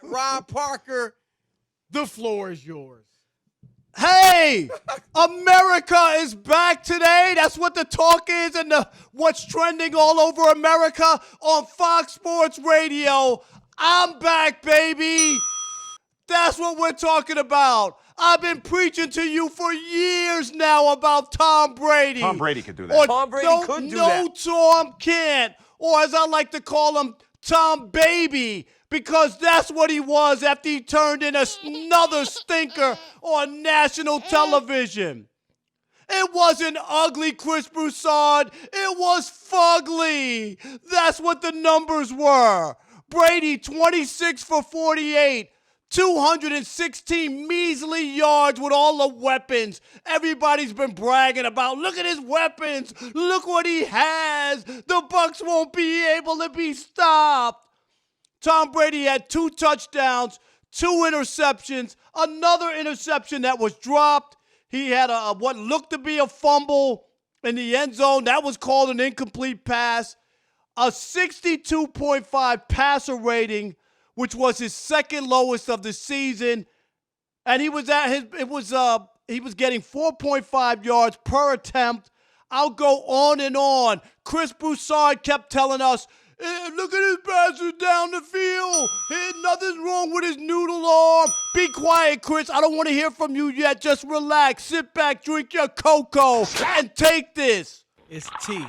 Rob Parker, the floor is yours. Hey, America is back today. That's what the talk is and what's trending all over America on Fox Sports Radio. I'm back, baby. That's what we're talking about. I've been preaching to you for years now about Tom Brady. Tom Brady could do that. Tom Brady could do that. No, Tom can't. Or as I like to call him, Tom Baby. Because that's what he was after he turned in another stinker on national television. It wasn't ugly, Chris Broussard. It was fugly. That's what the numbers were. Brady, 26 for 48. 216 measly yards with all the weapons. Everybody's been bragging about, look at his weapons. Look what he has. The Bucs won't be able to be stopped. Tom Brady had 2 touchdowns, 2 interceptions, another interception that was dropped. He had what looked to be a fumble in the end zone. That was called an incomplete pass. A 62.5 passer rating, which was his second lowest of the season. And he was getting 4.5 yards per attempt. I'll go on and on. Chris Broussard kept telling us, look at his passes down the field. Nothing's wrong with his noodle arm. Be quiet, Chris. I don't want to hear from you yet. Just relax. Sit back, drink your cocoa, and take this. It's tea.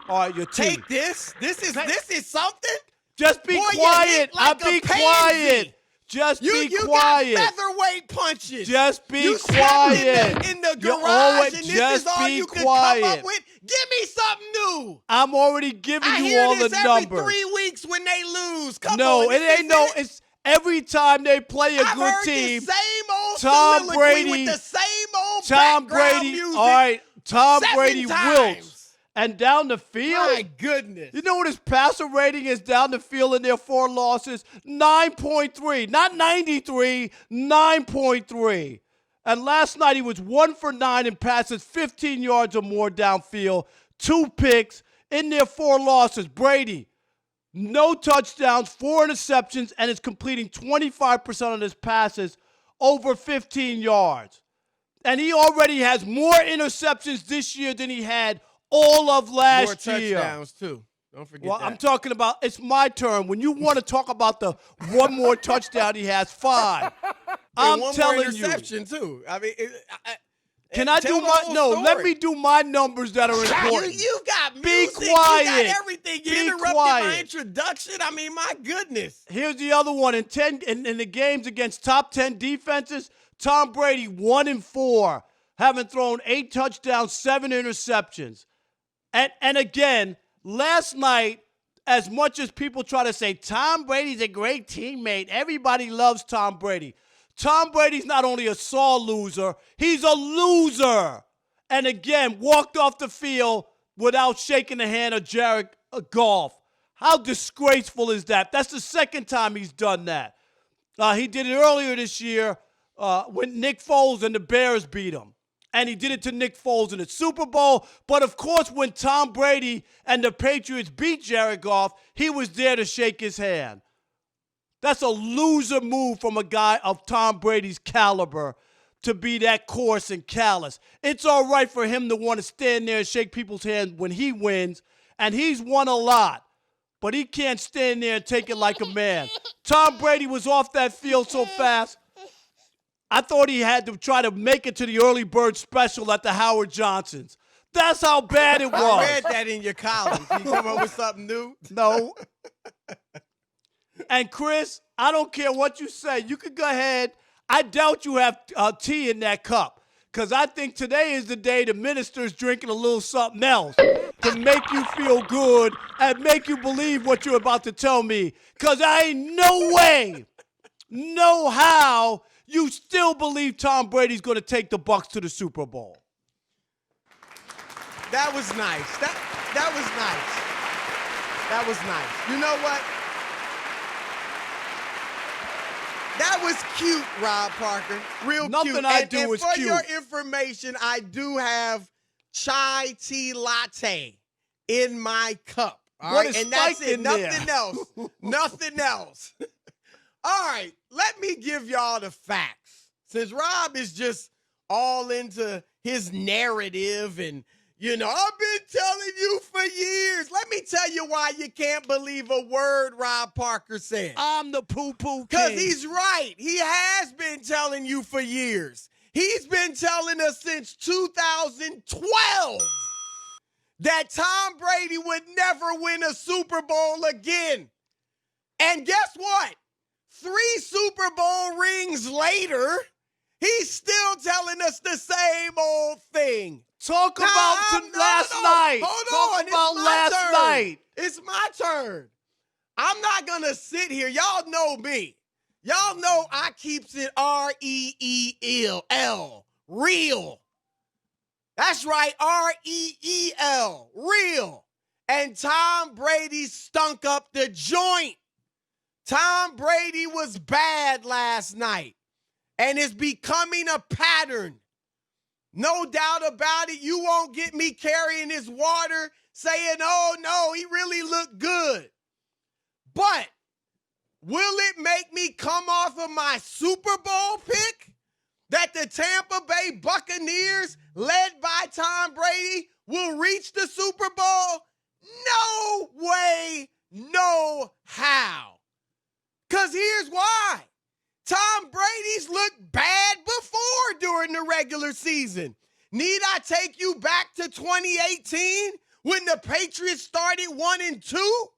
All right, your tea. Take this. This is something. Just be quiet. Like I'll be quiet. Just be quiet. You got featherweight punches. Just be you quiet. In the garage, and this is all you can come up with. Give me something new. I'm already giving you all the numbers. I hear this every 3 weeks when they lose. Come on. It ain't no. It's every time they play a good team. The same old Tom Brady with the same old Tom background Brady. music. All right. Tom 7 Brady times. wilts. And down the field, my goodness. You know what his passer rating is down the field in their 4 losses? 9.3. Not 93, 9.3. And last night he was 1 for 9 in passes, 15 yards or more downfield, 2 picks in their 4 losses. Brady, no touchdowns, 4 interceptions, and is completing 25% of his passes over 15 yards. And he already has more interceptions this year than he had all of last year. More touchdowns, too. Don't forget that. I'm talking about, it's my turn. When you want to talk about the one more touchdown he has, fine. I'm telling you. One more interception, too. I mean, can I do my, no, let me do my numbers that are important. You got music. Be quiet. You got everything. You interrupted my introduction. I mean, my goodness. Here's the other one. In the games against top 10 defenses, Tom Brady 1-4, having thrown 8 touchdowns, 7 interceptions. And again, last night, as much as people try to say Tom Brady's a great teammate, everybody loves Tom Brady. Tom Brady's not only a sore loser, he's a loser. And again, walked off the field without shaking the hand of Jared Goff. How disgraceful is that? That's the second time he's done that. He did it earlier this year when Nick Foles and the Bears beat him. And he did it to Nick Foles in the Super Bowl. But, of course, when Tom Brady and the Patriots beat Jared Goff, he was there to shake his hand. That's a loser move from a guy of Tom Brady's caliber to be that coarse and callous. It's all right for him to want to stand there and shake people's hands when he wins, and he's won a lot. But he can't stand there and take it like a man. Tom Brady was off that field so fast, I thought he had to try to make it to the early bird special at the Howard Johnsons. That's how bad it was. I read that in your column. Can you come up with something new? No. And Chris, I don't care what you say. You can go ahead. I doubt you have tea in that cup, because I think today is the day the minister's drinking a little something else to make you feel good and make you believe what you're about to tell me, because I ain't no way, no how you still believe Tom Brady's going to take the Bucs to the Super Bowl. That was nice. That was nice. That was nice. You know what? That was cute, Rob Parker. Real Nothing cute. I do is for cute. your information, I do have chai tea latte in my cup. All What right? is And that's spiked it. in Nothing there? else. Nothing else. All right, let me give y'all the facts. Since Rob is just all into his narrative and, I've been telling you for years. Let me tell you why you can't believe a word Rob Parker said. I'm the poo-poo king. Because he's right. He has been telling you for years. He's been telling us since 2012 that Tom Brady would never win a Super Bowl again. And guess what? 3 Super Bowl rings later, he's still telling us the same old thing. Talk about last night. Hold on. Talk about last night. It's my turn. I'm not going to sit here. Y'all know me. Y'all know I keeps it R-E-E-L, real. That's right, R-E-E-L, real. And Tom Brady stunk up the joint. Tom Brady was bad last night, and it's becoming a pattern. No doubt about it. You won't get me carrying his water saying, oh, no, he really looked good. But will it make me come off of my Super Bowl pick that the Tampa Bay Buccaneers, led by Tom Brady, will reach the Super Bowl? No way, no how. Because here's why. Tom Brady's looked bad before during the regular season. Need I take you back to 2018 when the Patriots started 1-2?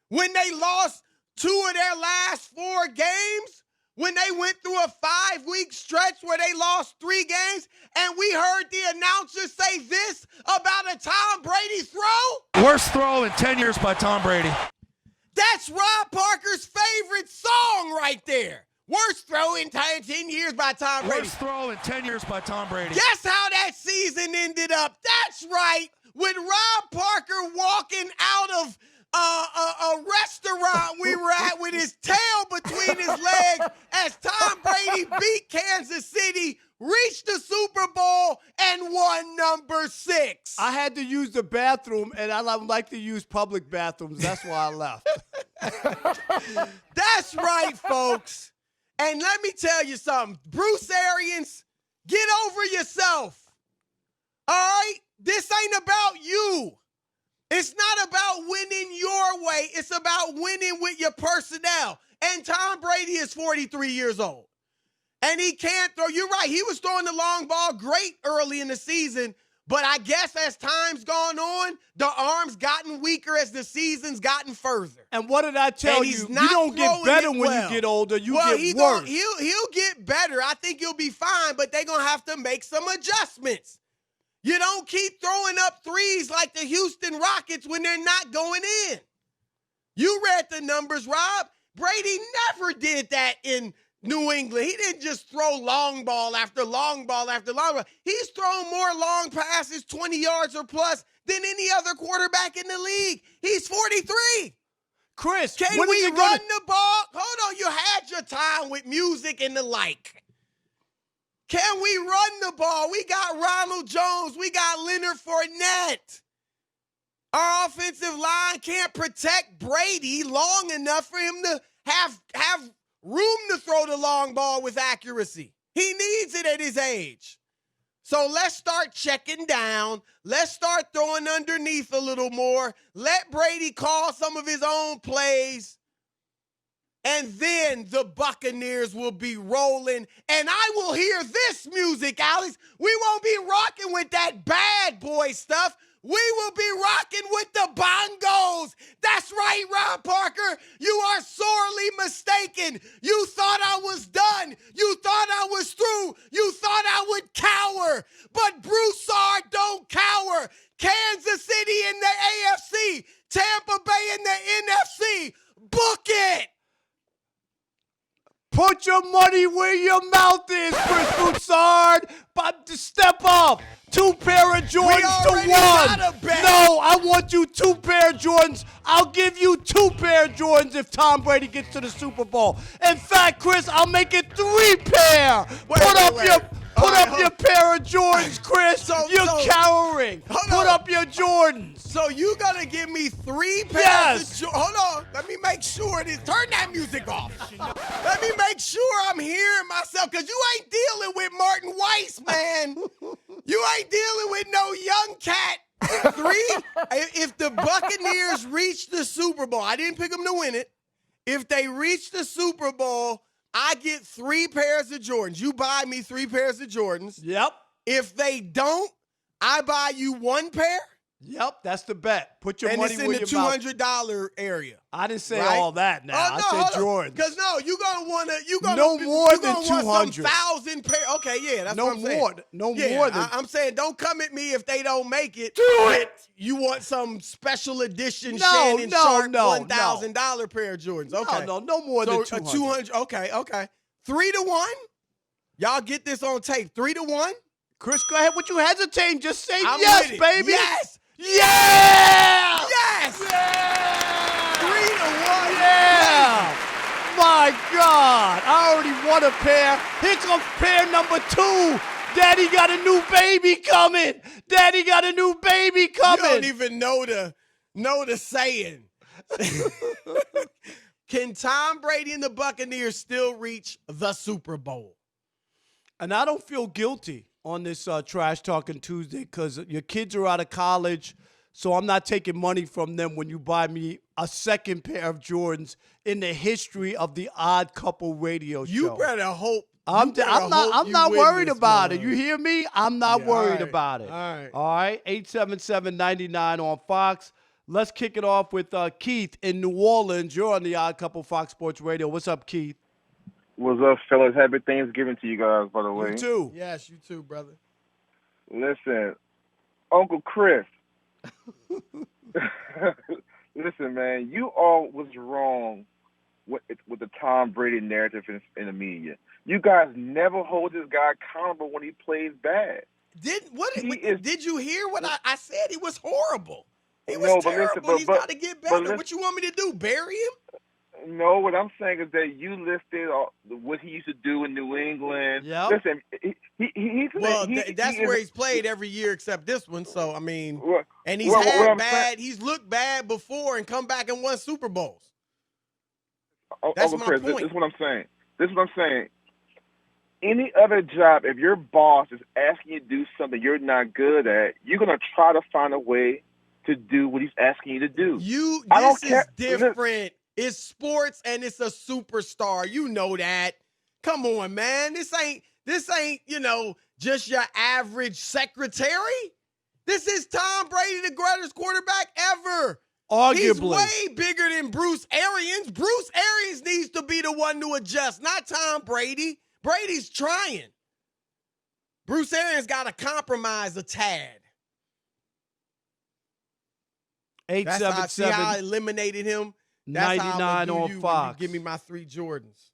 When they lost 2 of their last 4 games? When they went through a 5-week stretch where they lost 3 games? And we heard the announcer say this about a Tom Brady throw? Worst throw in 10 years by Tom Brady. That's Rob Parker's favorite song right there. Worst throw in 10 years by Tom Brady. Worst throw in 10 years by Tom Brady. Guess how that season ended up? That's right. With Rob Parker walking out of a restaurant we were at with his tail between his legs as Tom Brady beat Kansas City, reached the Super Bowl, and won number 6. I had to use the bathroom, and I like to use public bathrooms. That's why I left. That's right, folks. And let me tell you something. Broussarians, get over yourself. All right? This ain't about you. It's not about winning your way. It's about winning with your personnel. And Tom Brady is 43 years old. And he can't throw. You're right. He was throwing the long ball great early in the season. But I guess as time's gone on, the arm's gotten weaker as the season's gotten further. And what did I tell you? You don't get better when you get older. You get worse. He'll get better. I think he'll be fine, but they're going to have to make some adjustments. You don't keep throwing up threes like the Houston Rockets when they're not going in. You read the numbers, Rob. Brady never did that in New England. He didn't just throw long ball after long ball after long ball. He's thrown more long passes, 20 yards or plus, than any other quarterback in the league. He's 43. Chris, can we run the ball? Hold on, you had your time with music and the like. Can we run the ball? We got Ronald Jones. We got Leonard Fournette. Our offensive line can't protect Brady long enough for him to have room to throw the long ball with accuracy. He needs it at his age. So let's start checking down. Let's start throwing underneath a little more. Let Brady call some of his own plays. And then the Buccaneers will be rolling. And I will hear this music, Alex. We won't be rocking with that bad boy stuff. We will be rocking with the bongos. That's right, Rob Parker. You are sorely mistaken. You thought I was done. You thought I was through. You thought I would cower. But Broussard don't cower. Kansas City in the AFC. Tampa Bay in the NFC. Book it. Put your money where your mouth is, Chris Broussard. But step up. 2 pair of Jordans to 1. No, I want you 2 pair of Jordans. I'll give you 2 pair of Jordans if Tom Brady gets to the Super Bowl. In fact, Chris, I'll make it 3 pair. Put up your pair of Jordans, Chris. You're cowering. Put up your Jordans. So you gonna give me 3 pairs Yes. of Jordans? Hold on. Let me make sure it is. Turn that music off. quite sure I'm hearing myself because you ain't dealing with Martin Weiss, man. You ain't dealing with no young cat. If the Buccaneers reach the Super Bowl, I didn't pick them to win it. If they reach the Super Bowl, I get 3 pairs of Jordans. You buy me 3 pairs of Jordans. Yep. If they don't, I buy you 1 pair. Yep, that's the bet. Put your money where your mouth. And it's in the $200 area. I didn't say right? all that now. Oh, no, I said Jordans. Because you're gonna want to. No more than 200. Want some 1,000 pair. Okay, yeah, that's what I'm saying. No more than. I'm saying don't come at me if they don't make it. Do it. You want some special edition Shannon Sharp $1,000 pair of Jordans? Okay, no more than 200. Okay. 3-1. Y'all get this on tape. 3-1. Chris, go ahead. What you hesitating? Just say I'm yes, baby. Yes. Yeah! Yes! Yeah! 3-1. Yeah! My God. I already won a pair. Here comes pair number 2. Daddy got a new baby coming. Daddy got a new baby coming. You don't even know the saying. Can Tom Brady and the Buccaneers still reach the Super Bowl? And I don't feel guilty on this Trash Talking Tuesday because your kids are out of college, so I'm not taking money from them when you buy me a second pair of Jordans in the history of the Odd Couple radio show. You better hope. I'm not worried about it. You hear me? I'm not worried about it. All right. 877-99 on Fox. Let's kick it off with Keith in New Orleans. You're on the Odd Couple Fox Sports Radio. What's up, Keith? What's up, fellas? Happy Thanksgiving to you guys, by the way. You too. Yes, you too, brother. Listen, Uncle Chris. Listen, man, you all was wrong with the Tom Brady narrative in the media. You guys never hold this guy accountable when he plays bad. Did you hear what I said? He was horrible. He was terrible. He's got to get better. What you want me to do, bury him? No, what I'm saying is that you listed what he used to do in New England. Yep. Listen, that's where he's played every year except this one. So I mean, and he's he's looked bad before and come back and won Super Bowls. That's my Chris, point. This is what I'm saying. Any other job, if your boss is asking you to do something you're not good at, you're gonna try to find a way to do what he's asking you to do. This is different. It's sports and it's a superstar. You know that. Come on, man. This ain't, just your average secretary. This is Tom Brady, the greatest quarterback ever. Arguably. He's way bigger than Bruce Arians. Bruce Arians needs to be the one to adjust, not Tom Brady. Brady's trying. Bruce Arians got to compromise a tad. 877. See how I eliminated him? That's 99 on Fox. Give me my 3 Jordans.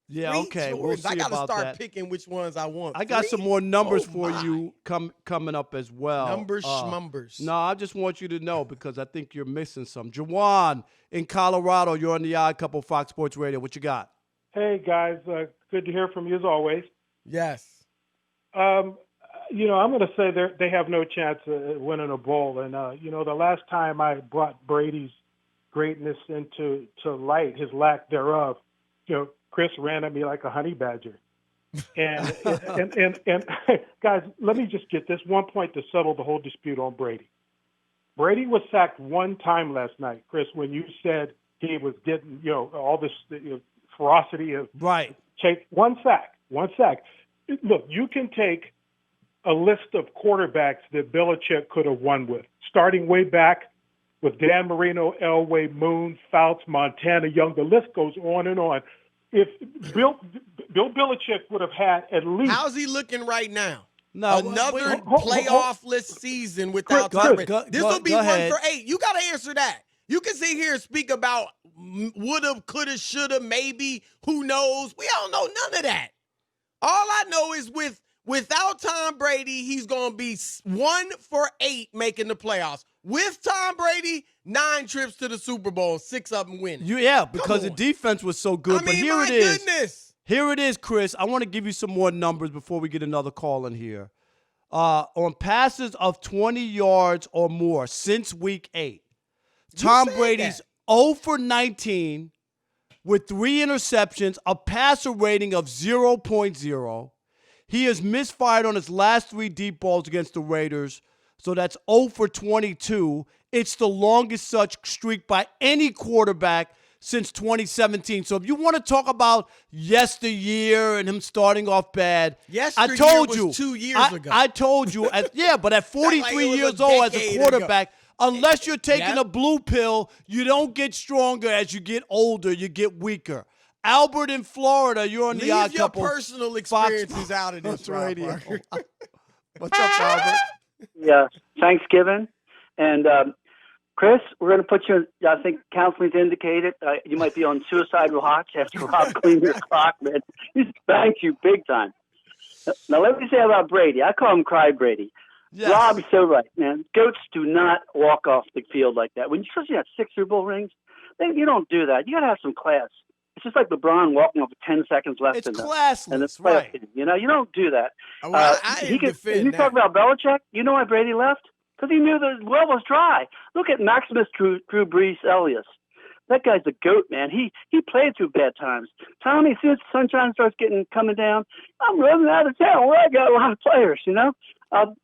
Yeah, 3 okay. Jordans. We'll see I got to about start that. picking which ones I want. I got some more numbers for my. you coming up as well. Numbers, schmumbers. No, I just want you to know because I think you're missing some. Jawan in Colorado, you're on the Odd Couple Fox Sports Radio. What you got? Hey, guys. Good to hear from you as always. Yes. I'm going to say they have no chance of winning a bowl. And, the last time I brought Brady's greatness into light, his lack thereof, Chris ran at me like a honey badger. And guys, let me just get this one point to settle the whole dispute on Brady. Brady was sacked 1 time last night, Chris, when you said he was getting, all this ferocity of right. Chase. 1 sack. Look, you can take a list of quarterbacks that Belichick could have won with, starting way back with Dan Marino, Elway, Moon, Fouts, Montana Young. The list goes on and on. If Bill Belichick would have had at least... How's he looking right now? No, Another playoff-less season without Tom Brady. This will be 1 for 8. You got to answer that. You can sit here and speak about woulda, coulda, shoulda, maybe, who knows. We don't know none of that. All I know is without Tom Brady, he's going to be 1 for 8 making the playoffs. With Tom Brady, 9 trips to the Super Bowl, 6 of them winning. Because the defense was so good. But here it is. Goodness. Here it is, Chris. I want to give you some more numbers before we get another call in here. On passes of 20 yards or more since week 8, Tom Brady's 0 for 19 with 3 interceptions, a passer rating of 0.0. He has misfired on his last 3 deep balls against the Raiders, so that's 0 for 22. It's the longest such streak by any quarterback since 2017. So if you want to talk about yesteryear and him starting off bad, Yesteryear I told was you 2 years ago. I told you, but at 43 Like it was years a old as a decade quarterback, unless you're taking Yep. a blue pill, you don't get stronger as you get older. You get weaker. Albert in Florida, you're on the Odd Leave your Couple. personal Fox experiences out of this, Sports Rob Radio. Parker. What's up, Albert? Yeah, Thanksgiving. And Chris, we're going to put you, I think counseling's indicated, you might be on suicide watch after Rob cleaned your clock, man. Thank you big time. Now, let me say about Brady. I call him Cry Brady. Yes. Rob's so right, man. Goats do not walk off the field like that. When you especially have 6 Super Bowl rings, you don't do that. You got to have some class. It's just like LeBron walking off with 10 seconds left It's in the classless, playoff right? game. You you don't do that. Well, I didn't defend you that. talk about Belichick. You know why Brady left? Because he knew the well was dry. Look at Maximus Drew Brees Elias. That guy's a goat, man. He played through bad times. Tommy, as soon as the sunshine starts coming down, I'm running out of town. Well, I got a lot of players,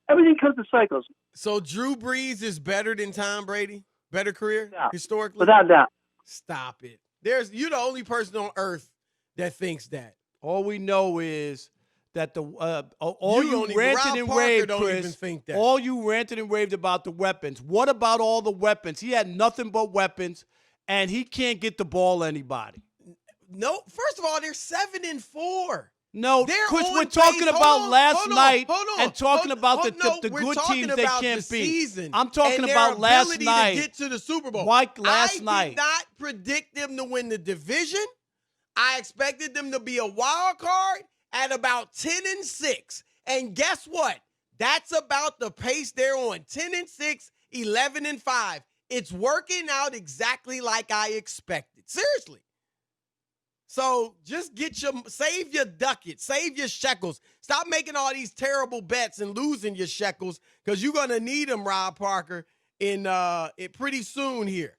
Everything comes in cycles. So Drew Brees is better than Tom Brady? Better career Yeah. historically? Without doubt. Stop it. You're the only person on earth that thinks that. All we know is that You you ranted and raved, don't Chris. even think that. All you ranted and raved about the weapons. What about all the weapons? He had nothing but weapons, and he can't get the ball to anybody. No, first of all, they're 7-4. No, They're Chris, on we're talking pace. about Hold on, last hold on, night hold on. and talking about No, the we're good talking teams they about can't the beat. season I'm talking and their about last ability night. to get to the Super Bowl. Like last I night. did not predict them to win the division. I expected them to be a wild card at about 10-6. And guess what? That's about the pace they're on. 10-6, 11-5. It's working out exactly like I expected. Seriously. So just save your ducats, save your shekels. Stop making all these terrible bets and losing your shekels because you're going to need them, Rob Parker, in pretty soon here.